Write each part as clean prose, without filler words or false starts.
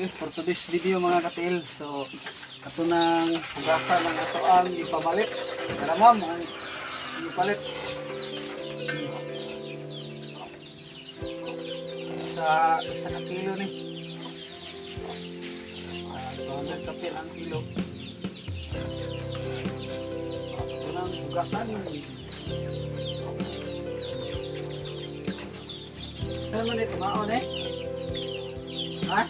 Okay, for today's video mga katil, so ato nang hugasan ng ato ang ipabalit. Tara ma'am, ang ipalit. Isa ka kilo ni. 200 kapil ang kilo. Ito nang hugasan. Ano man ito, maon eh? Ha?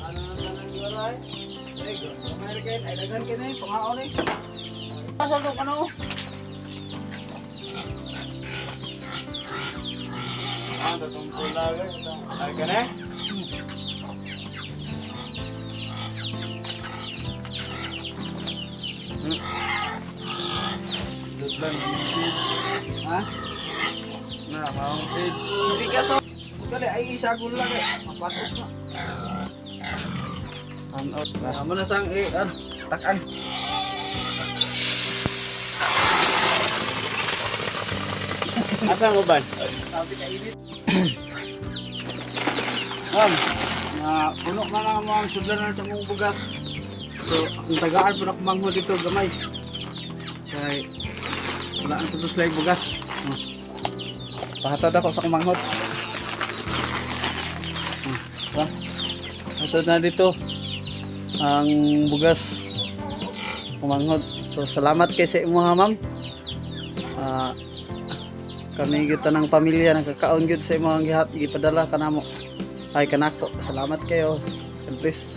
Ano nang iwaray? Ay, American, ay dagan ka na eh, pangaon eh. Pasal ito, ano? Ano itong pulaga? Ay ka na? Sudlan yung page. Ha? Na, maong page. Hindi ka so. Kali ay isagol lang eh. Mapatos na. Come out na. Amo na sang takan. Asa mo ba? Sabi ka init. Ma'am, puno man lang mo ang sudlanan sa mong bugas. So, ang tagaan po na kumanghod dito gamay. Kay wala ang tutos lang bugas. Pahatad ako sa kumanghod. Ito na dito ang bugas kumanghod. So salamat kay sa imo ha ma'am. Kami kita ng pamilya nagkakaon gyud sa imo ang gipadala kanamo. Ay kanako. Salamat kayo. Please.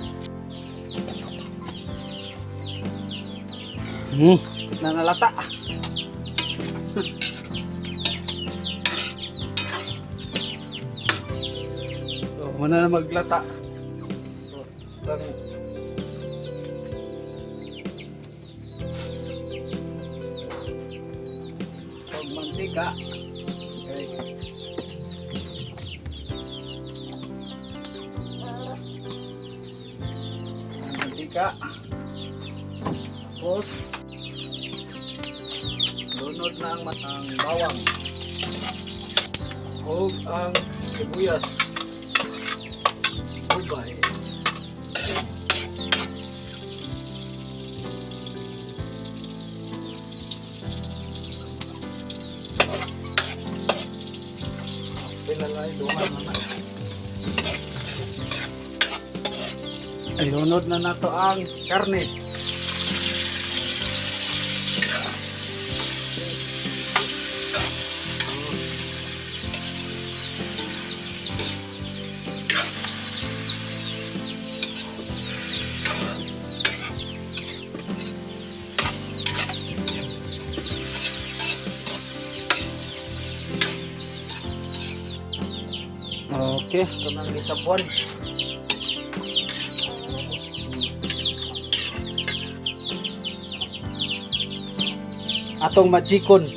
Nanalata. So, muna na maglata. So, start. So, mantika. Okay. Mantika. Tapos, lunod na ang bawang. O ang sibuyas. Ubay. Pilalay, duhan na. Ilunod na nato ang karne. Okay, ito nang isabuan. Atong majikon.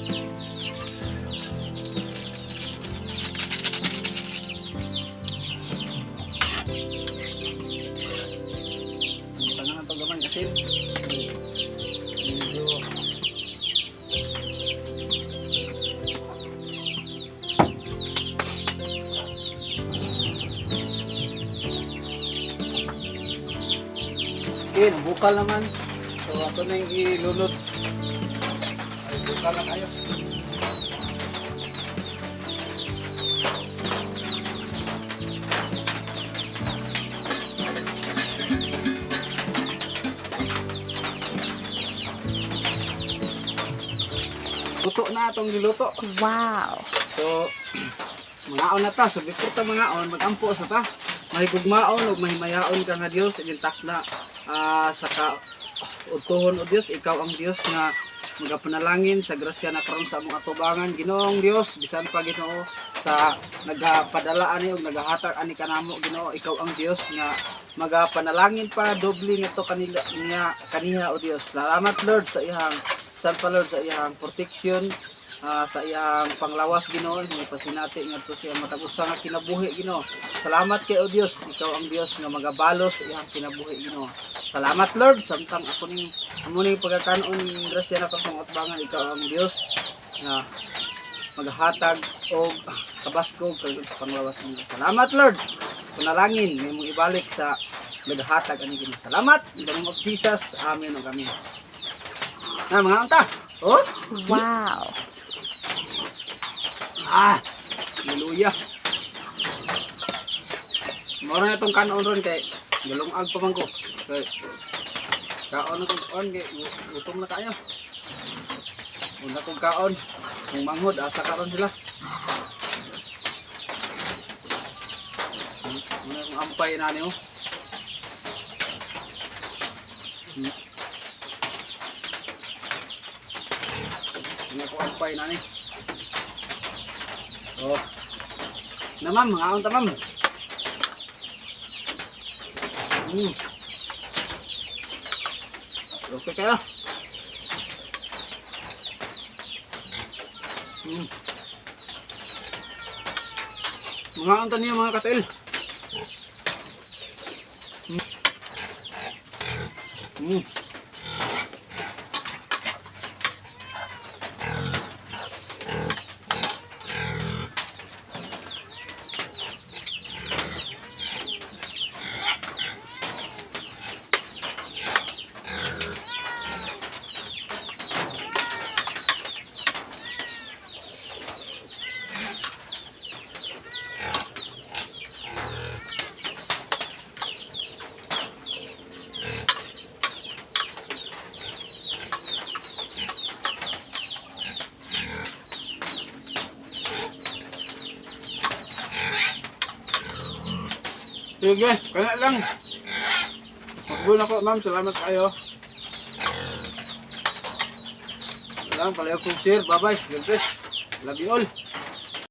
Tangan ito gaman kasi medyo okay, bukal naman. So, ito na yung ilunod. Ay, bukal na kayo. Luto na itong niluto. Wow! So, mangaon na ta. So, before ta mangaon, magampo sa ta. Mahigugmaon o mahimayaon ka nga Diyos. Ilintak na sa kautuhon o Diyos. Ikaw ang Diyos nga magapanalangin sa grasya na karon sa among atubangan. Ginoong Diyos, bisan pa Ginoo sa nagapadala ani o nagahatag ani kanamo Ginoo. Ikaw ang Diyos nga magapanalangin pa doble nga to kaniya o Diyos. Salamat Lord sa iyang Lord sa iyang protection. Sa iyang panglawas Ginoo, ni pasinati ngadto siya matag-usa nga kinabuhi Ginoo. Salamat kay o Dios, ikaw ang Dios nga magabalos sa iyang kinabuhi Ginoo. Salamat Lord, samtang ako ning amuning pagkakanon ning grasya na katong atbangan, ikaw ang Dios nga maghatag og kabaskog kag sa panglawas mo. Salamat Lord sa panalangin may mong ibalik sa naghatag ani Ginoo. Salamat in the name of Jesus. Amen ug amen. Na mga anta. Oh? Wow. Hallelujah. Mora na itong kanon ron kay galungag pa man ko. Kay kaon na kong kaon kay gutom na kayo. Una kong kaon. Kung manghod, asa karon sila. Una kong ampay na niyo. Una kong ampay na ni. Oh. Na ma'am, mga aon ta ma'am. Okay kayo. Mga aon ta niyo mga katil. Sige, kaya lang. Magbuo na ko, ma'am. Salamat kayo. Salamat pala yung share. Bye-bye. God bless. Love you all.